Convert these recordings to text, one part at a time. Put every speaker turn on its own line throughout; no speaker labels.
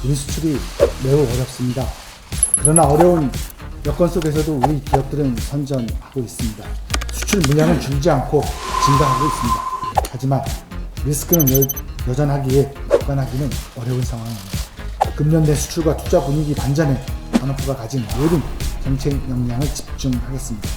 우리 수출이 매우 어렵습니다. 그러나 어려운 여건 속에서도 우리 기업들은 선전하고 있습니다. 수출 물량은 줄지 않고 증가하고 있습니다. 하지만 리스크는 여전하기에 낙관하기는 어려운 상황입니다. 금년 내 수출과 투자 분위기 반전에 산업부가 가진 모든 정책 역량을 집중하겠습니다.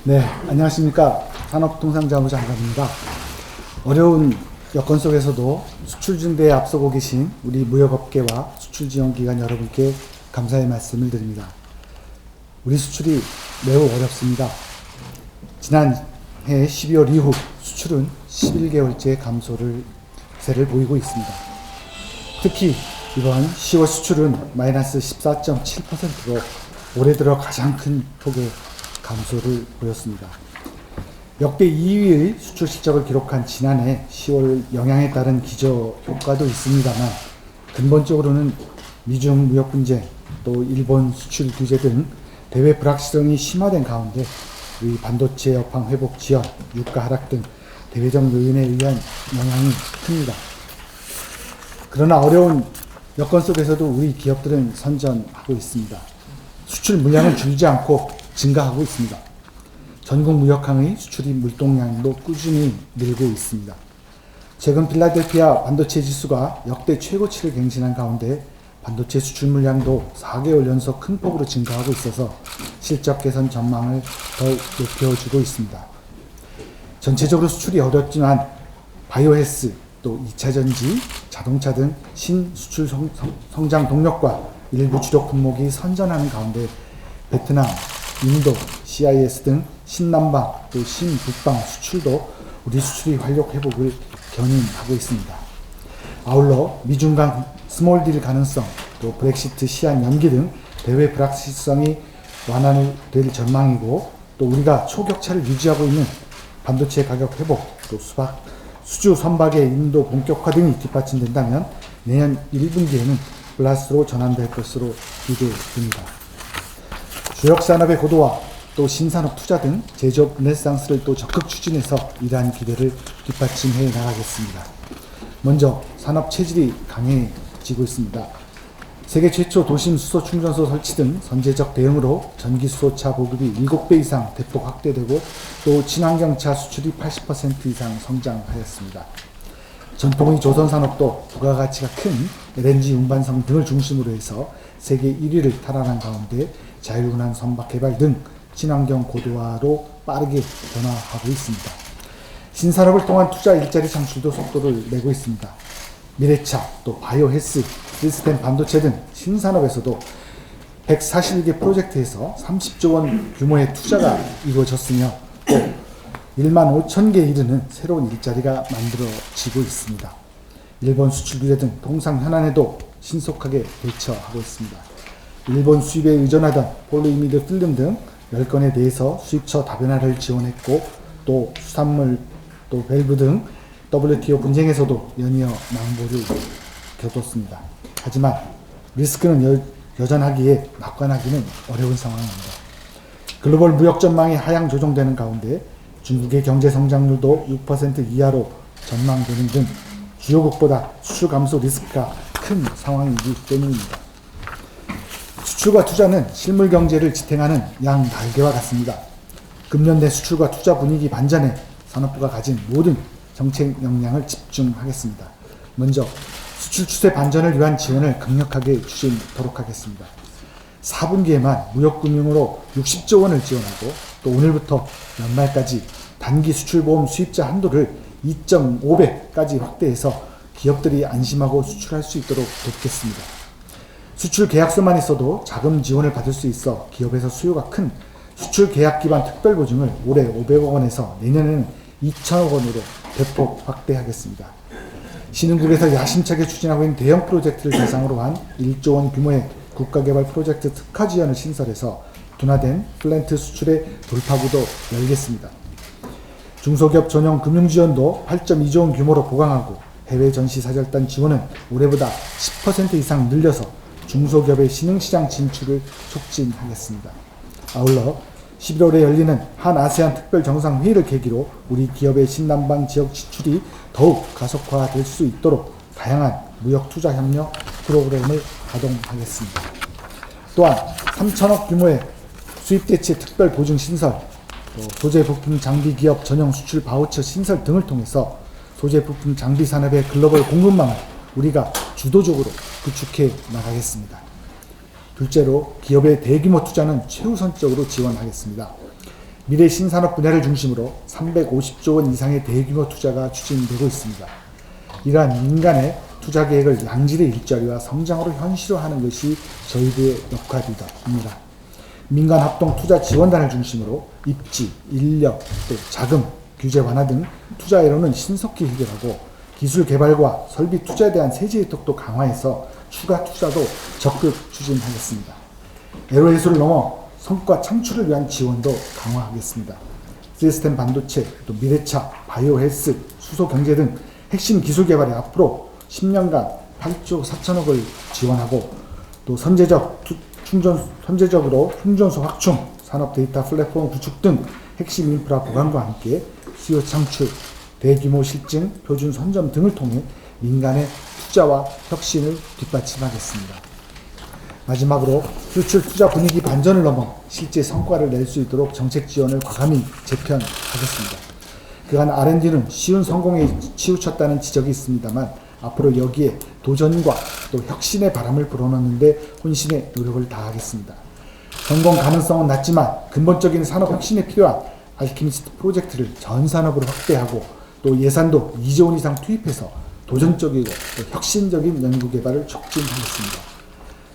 네, 안녕하십니까. 산업통상자문장관입니다. 어려운 여건 속에서도 수출 증대에 앞서고 계신 우리 무역업계와 수출지원기관 여러분께 감사의 말씀을 드립니다. 우리 수출이 매우 어렵습니다. 지난해 12월 이후 수출은 11개월째 감소세를 보이고 있습니다. 특히 이번 10월 수출은 마이너스 14.7%로 올해 들어 가장 큰 폭의 감소를 보였습니다. 역대 2위의 수출 실적을 기록한 지난해 10월 영향에 따른 기저 효과도 있습니다만 근본적으로는 미중 무역 분쟁, 또 일본 수출 규제 등 대외 불확실성이 심화된 가운데 이 반도체 여팡 회복 지연, 유가 하락 등 대외적 요인에 의한 영향이 큽니다. 그러나 어려운 여건 속에서도 우리 기업들은 선전하고 있습니다. 수출 물량은 줄지 않고 증가하고 있습니다. 전국 무역항의 수출입 물동량도 꾸준히 늘고 있습니다. 최근 필라델피아 반도체 지수가 역대 최고치를 갱신한 가운데 반도체 수출 물량도 4개월 연속 큰 폭으로 증가하고 있어서 실적 개선 전망을 더 높여주고 있습니다. 전체적으로 수출이 어렵지만 바이오헬스, 또 2차전지, 자동차 등 신수출 성장 동력과 일부 주력 품목이 선전하는 가운데 베트남, 인도, CIS 등 신남방 또 신북방 수출도 우리 수출이 활력 회복을 견인하고 있습니다. 아울러 미중 간 스몰딜 가능성, 또 브렉시트 시한 연기 등 대외 불확실성이 완화될 전망이고, 또 우리가 초격차를 유지하고 있는 반도체 가격 회복, 또 수주 선박의 인도 본격화 등이 뒷받침된다면 내년 1분기에는 플러스로 전환될 것으로 기대됩니다. 주력 산업의 고도화, 또 신산업 투자 등 제조업 르네상스를 또 적극 추진해서 이러한 기대를 뒷받침해 나가겠습니다. 먼저 산업 체질이 강해지고 있습니다. 세계 최초 도심 수소 충전소 설치 등 선제적 대응으로 전기 수소차 보급이 7배 이상 대폭 확대되고, 또 친환경차 수출이 80% 이상 성장하였습니다. 전통의 조선 산업도 부가가치가 큰 LNG 운반선 등을 중심으로 해서 세계 1위를 탈환한 가운데 자율운항 선박 개발 등 친환경 고도화로 빠르게 변화하고 있습니다. 신산업을 통한 투자 일자리 창출도 속도를 내고 있습니다. 미래차, 또 바이오헬스, 시스템 반도체 등 신산업에서도 141개 프로젝트에서 30조 원 규모의 투자가 이루어졌으며, 또 1만 5천 개에 이르는 새로운 일자리가 만들어지고 있습니다. 일본 수출 규제 등 통상 현안에도 신속하게 대처하고 있습니다. 일본 수입에 의존하던 폴리이미드 필름 등 10건에 대해서 수입처 다변화를 지원했고, 또 수산물, 또 밸브 등 WTO 분쟁에서도 연이어 낭보를 겪었습니다. 하지만 리스크는 여전하기에 낙관하기는 어려운 상황입니다. 글로벌 무역 전망이 하향 조정되는 가운데 중국의 경제 성장률도 6% 이하로 전망되는 등 주요국보다 수출 감소 리스크가 큰 상황이기 때문입니다. 수출과 투자는 실물 경제를 지탱하는 양날개와 같습니다. 금년 내 수출과 투자 분위기 반전에 산업부가 가진 모든 정책 역량을 집중하겠습니다. 먼저 수출 추세 반전을 위한 지원을 강력하게 추진하도록 하겠습니다. 4분기에만 무역금융으로 60조 원을 지원하고, 또 오늘부터 연말까지 단기 수출보험 수입자 한도를 2.5배까지 확대해서 기업들이 안심하고 수출할 수 있도록 돕겠습니다. 수출 계약서만 있어도 자금 지원을 받을 수 있어 기업에서 수요가 큰 수출 계약 기반 특별보증을 올해 500억 원에서 내년에는 2천억 원으로 대폭 확대하겠습니다. 신흥국에서 야심차게 추진하고 있는 대형 프로젝트를 대상으로 한 1조 원 규모의 국가개발 프로젝트 특화 지원을 신설해서 둔화된 플랜트 수출의 돌파구도 열겠습니다. 중소기업 전용 금융지원도 8.2조 원 규모로 보강하고, 해외 전시사절단 지원은 올해보다 10% 이상 늘려서 중소기업의 신흥시장 진출을 촉진하겠습니다. 아울러 11월에 열리는 한 아세안 특별정상회의를 계기로 우리 기업의 신남방 지역 진출이 더욱 가속화될 수 있도록 다양한 무역투자협력 프로그램을 가동하겠습니다. 또한 3천억 규모의 수입대체 특별보증신설, 소재부품 장비기업 전용 수출 바우처 신설 등을 통해서 소재부품 장비 산업의 글로벌 공급망을 우리가 주도적으로 구축해 나가겠습니다. 둘째로 기업의 대규모 투자는 최우선적으로 지원하겠습니다. 미래 신산업 분야를 중심으로 350조 원 이상의 대규모 투자가 추진되고 있습니다. 이러한 민간의 투자 계획을 양질의 일자리와 성장으로 현실화하는 것이 저희들의 역할입니다. 민간 합동 투자 지원단을 중심으로 입지, 인력, 또 자금, 규제 완화 등 투자 애로는 신속히 해결하고 기술 개발과 설비 투자에 대한 세제 혜택도 강화해서 추가 투자도 적극 추진하겠습니다. 애로 해소를 넘어 성과 창출을 위한 지원도 강화하겠습니다. 시스템 반도체, 또 미래차, 바이오 헬스, 수소 경제 등 핵심 기술 개발에 앞으로 10년간 8조 4천억을 지원하고 또 선제적으로 충전소 확충, 산업 데이터 플랫폼 구축 등 핵심 인프라 보강과 함께 수요 창출, 대규모 실증, 표준 선점 등을 통해 민간의 투자와 혁신을 뒷받침하겠습니다. 마지막으로 수출 투자 분위기 반전을 넘어 실제 성과를 낼 수 있도록 정책 지원을 과감히 재편하겠습니다. 그간 R&D는 쉬운 성공에 치우쳤다는 지적이 있습니다만 앞으로 여기에 도전과 또 혁신의 바람을 불어넣는데 혼신의 노력을 다하겠습니다. 성공 가능성은 낮지만 근본적인 산업 혁신에 필요한 알키미스트 프로젝트를 전 산업으로 확대하고 또 예산도 2조 원 이상 투입해서 도전적이고 또 혁신적인 연구개발을 촉진하겠습니다.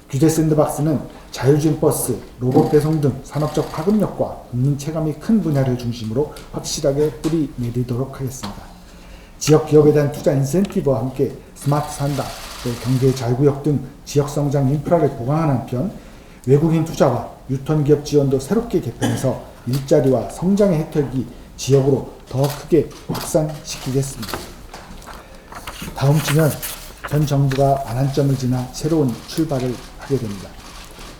규제 샌드박스는 자율주행 버스, 로봇 배송 등 산업적 파급력과 국민 체감이 큰 분야를 중심으로 확실하게 뿌리 내리도록 하겠습니다. 지역 기업에 대한 투자 인센티브와 함께 스마트 산다, 또 경제 자유구역 등 지역 성장 인프라를 보강하는 한편 외국인 투자와 유턴 기업 지원도 새롭게 개편해서 일자리와 성장의 혜택이 지역으로 더 크게 확산시키겠습니다. 다음 주면 전 정부가 안한점을 지나 새로운 출발을 하게 됩니다.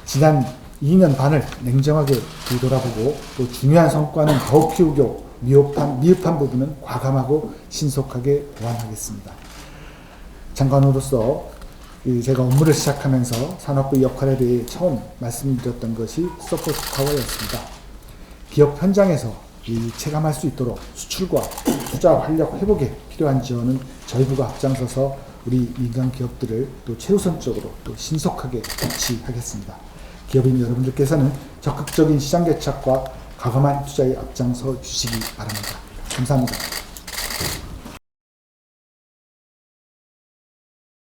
지난 2년 반을 냉정하게 뒤돌아보고 또 중요한 성과는 더욱 키우고 미흡한 부분은 과감하고 신속하게 보완하겠습니다. 장관으로서 제가 업무를 시작하면서 산업부의 역할에 대해 처음 말씀드렸던 것이 서포트 파워였습니다. 기업 현장에서 체감할 수 있도록 수출과 투자 활력 회복에 필요한 지원은 저희 부가 앞장서서 우리 민간 기업들을 또 최우선적으로 또 신속하게 배치하겠습니다. 기업인 여러분들께서는 적극적인 시장 개척과 과감한 투자에 앞장서 주시기 바랍니다. 감사합니다.